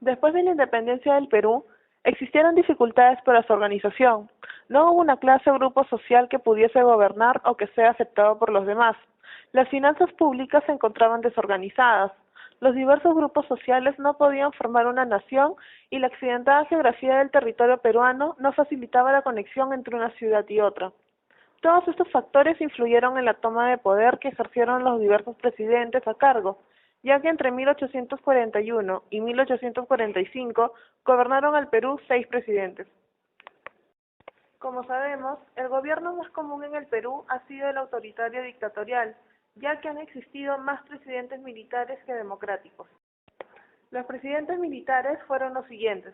Después de la independencia del Perú, existieron dificultades para su organización. No hubo una clase o grupo social que pudiese gobernar o que sea aceptado por los demás. Las finanzas públicas se encontraban desorganizadas. Los diversos grupos sociales no podían formar una nación y la accidentada geografía del territorio peruano no facilitaba la conexión entre una ciudad y otra. Todos estos factores influyeron en la toma de poder que ejercieron los diversos presidentes a cargo, ya que entre 1841 y 1845 gobernaron al Perú 6 presidentes. Como sabemos, el gobierno más común en el Perú ha sido el autoritario dictatorial, ya que han existido más presidentes militares que democráticos. Los presidentes militares fueron los siguientes: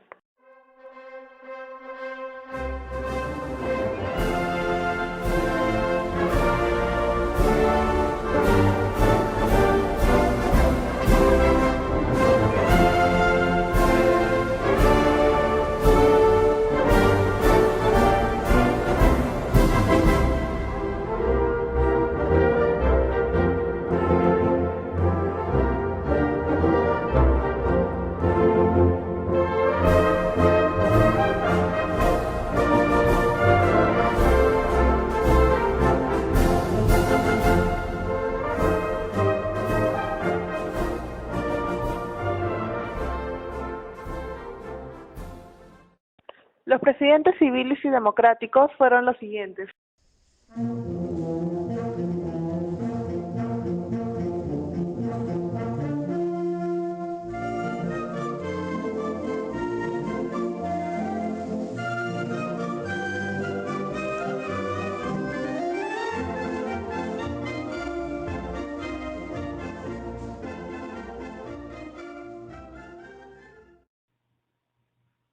los presidentes civiles y democráticos fueron los siguientes: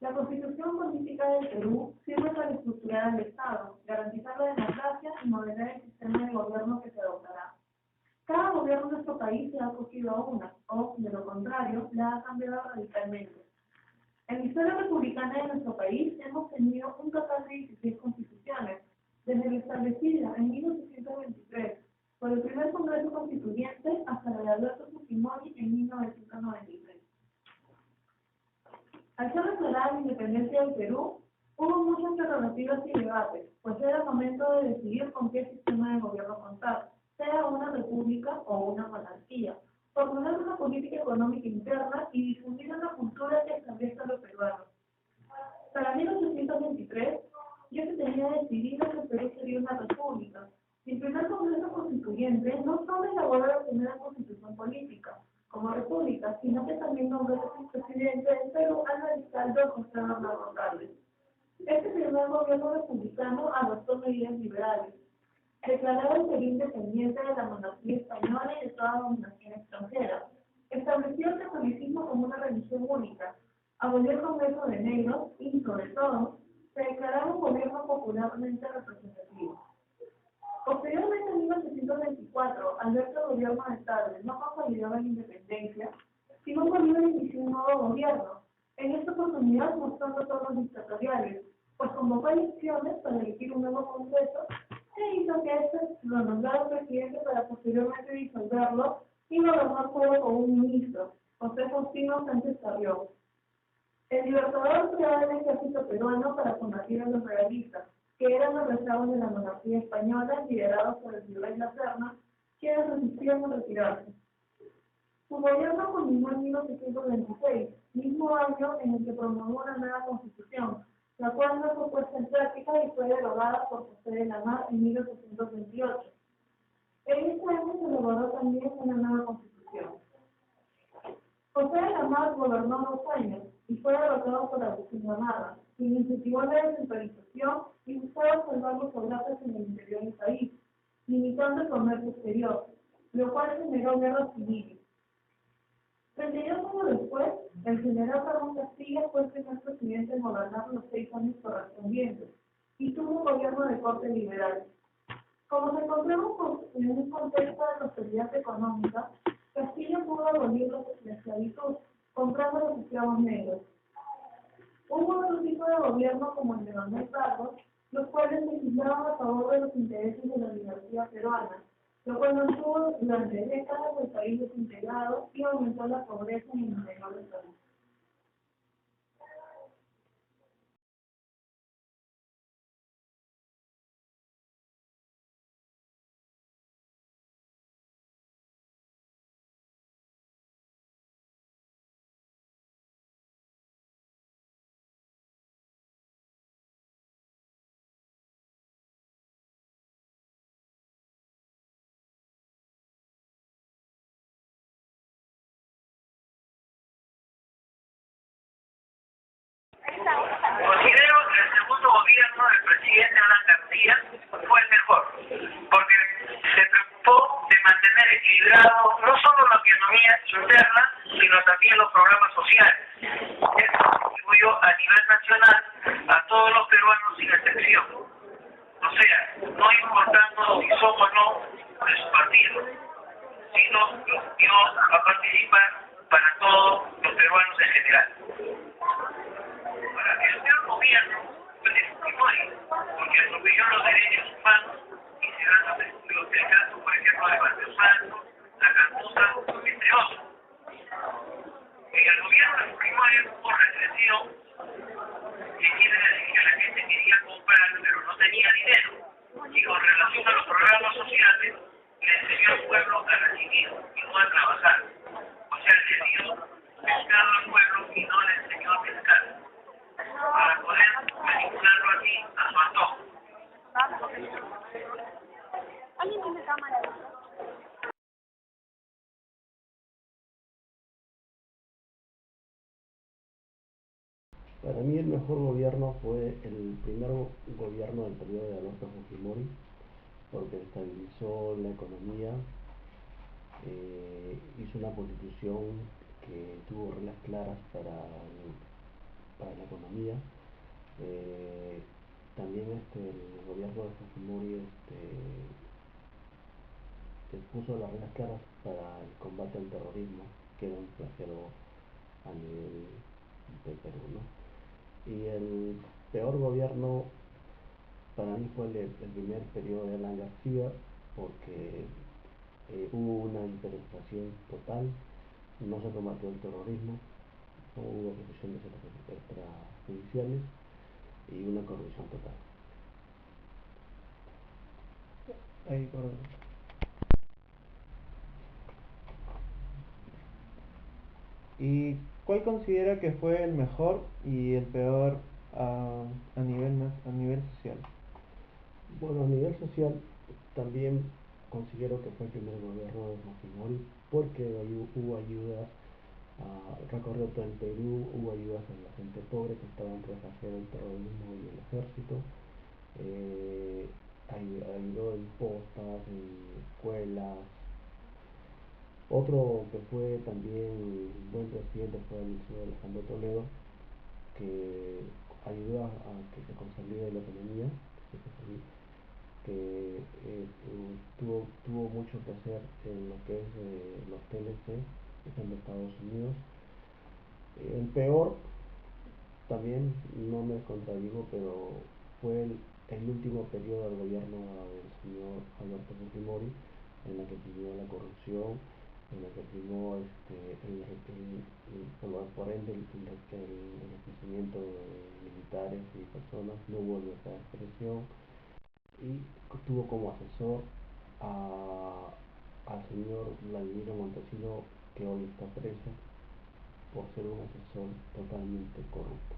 La Constitución Política del Perú sirve para estructurar el Estado, garantizar la democracia y modelar el sistema de gobierno que se adoptará. Cada gobierno de nuestro país se ha acogido a una, o, de lo contrario, la ha cambiado radicalmente. En la historia republicana de nuestro país hemos tenido un total de 16 constituciones, desde la establecida en 1823 por el primer Congreso Constituyente hasta la de Alberto Fujimori en 1993. Al ser declarada la independencia del Perú, hubo muchas prerrogativas y debates, pues era momento de decidir con qué sistema de gobierno contar, sea una república o una monarquía, formular una política económica interna y difundir una cultura que establezca a los peruanos. Para 1823, ya se tenía decidido que el Perú sería una república, y el primer Congreso Constituyente no solo elaboró la primera constitución política, como república, sino que también nombró el presidente del Perú al alcalde José Bernardo Calles. Este primer gobierno republicano adoptó medidas liberales, declaraba el Perú independiente de la monarquía española y de toda dominación extranjera, estableció el catolicismo como una religión única, abolió el Congreso de Negros y, sobre todo, se declaraba un gobierno popularmente representativo. Posteriormente, en 1824, al ver que el gobierno de Tagle no consolidaba la independencia, Simón Bolívar inició un nuevo gobierno, en esta oportunidad mostrando tonos dictatoriales, pues convocó elecciones para elegir un nuevo Congreso e hizo que este lo nombrara presidente para posteriormente disolverlo y gobernar solo con un ministro, José Faustino Sánchez Carrión. El Libertador creó el ejército peruano para combatir a los realistas, que eran los rezagos de la monarquía española, liderados por el virrey La Serna, quienes resistían a retirarse. Su gobierno culminó en 1826, mismo año en el que promulgó una nueva constitución, la cual no fue puesta en práctica y fue derogada por José de la Mar en 1828. En este año se elaboró también una nueva constitución. José de la Mar gobernó 2 años y fue derrotado por Agustín Gamarra, quien incentivó la descentralización y buscaba salvar los hogares en el interior del país, limitando el comercio exterior, lo cual generó guerras civiles. 32 años después, el general Ramón Castilla fue el primer presidente en gobernar los 6 años correspondientes y tuvo un gobierno de corte liberal. Como nos encontramos en un contexto de prosperidad económica, Castilla pudo abolir la esclavitud, comprando los esclavos negros. Hubo otro tipo de gobierno como el de Manuel Prado, los cuales legislaban a favor de los intereses de la oligarquía peruana, lo cual mantuvo durante décadas el país desintegrado y aumentó la pobreza en el interior del país. presidente Alan García fue el mejor, porque se preocupó de mantener equilibrado no solo la economía interna, sino también los programas sociales. Esto contribuyó a nivel nacional a todos los peruanos sin excepción. O sea, no importando si somos o no de su partido, sino los dio a participar para todos los peruanos en general. Ahora, el peor gobierno fue el de Fujimori, porque atropelló los derechos humanos y se dan los casos, por ejemplo, de Barrio Santo, La Cantuta, entre otros. En el gobierno de Fujimori hubo represión, que quiere decir que la gente quería comprar, pero no tenía dinero. Y con relación a los programas sociales, le enseñó al pueblo a recibir y no a trabajar. O sea, le dio pescado al pueblo y no le enseñó a pescar, para poder manipularlo así a su antojo. ¿Alguien tiene cámara? Para mí el mejor gobierno fue el primer gobierno del periodo de Alberto Fujimori, porque estabilizó la economía, hizo una constitución que tuvo reglas claras para la economía. También el gobierno de Fujimori puso las reglas claras para el combate al terrorismo, que era un flagelo a nivel de Perú, ¿no? Y el peor gobierno para mí fue el primer periodo de Alan García, porque hubo una interpretación total, no se combatió el terrorismo, no hubo ejecuciones extrajudiciales y una corrupción total. Ahí, correcto. ¿Y cuál considera que fue el mejor y el peor a nivel social? Bueno, a nivel social también considero que fue el primer gobierno de Fujimori, porque hubo ayudas, recorrió todo el Perú, hubo ayudas a la gente pobre que estaba entre el terrorismo y el ejército, ayudó en postas, en escuelas. Otro que fue también buen presidente fue el señor Alejandro Toledo, que ayudó a que se consolide la economía, que tuvo mucho que hacer en lo que es los TLC, que son de Estados Unidos. El peor, también no me contradigo, pero fue el último periodo del gobierno del señor Alberto Fujimori, en la que primó la corrupción, en la que primó por ende el enriquecimiento de militares y personas, no hubo libertad de expresión, y tuvo como asesor al señor Vladimiro Montesino, que hoy está preso por ser un asesor totalmente corrupto.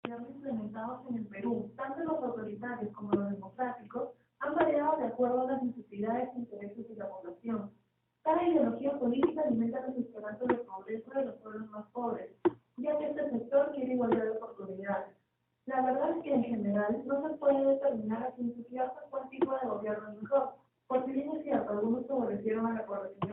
Implementados en el Perú, tanto los autoritarios como los democráticos, han variado de acuerdo a las necesidades e intereses de la población. Cada ideología política alimenta los esperanzas de progreso de los pueblos más pobres, ya que este sector quiere igualdad de oportunidades. La verdad es que en general no se puede determinar a ciencia cierta cuál tipo de gobierno es mejor, porque bien es cierto, algunos favorecieron a la población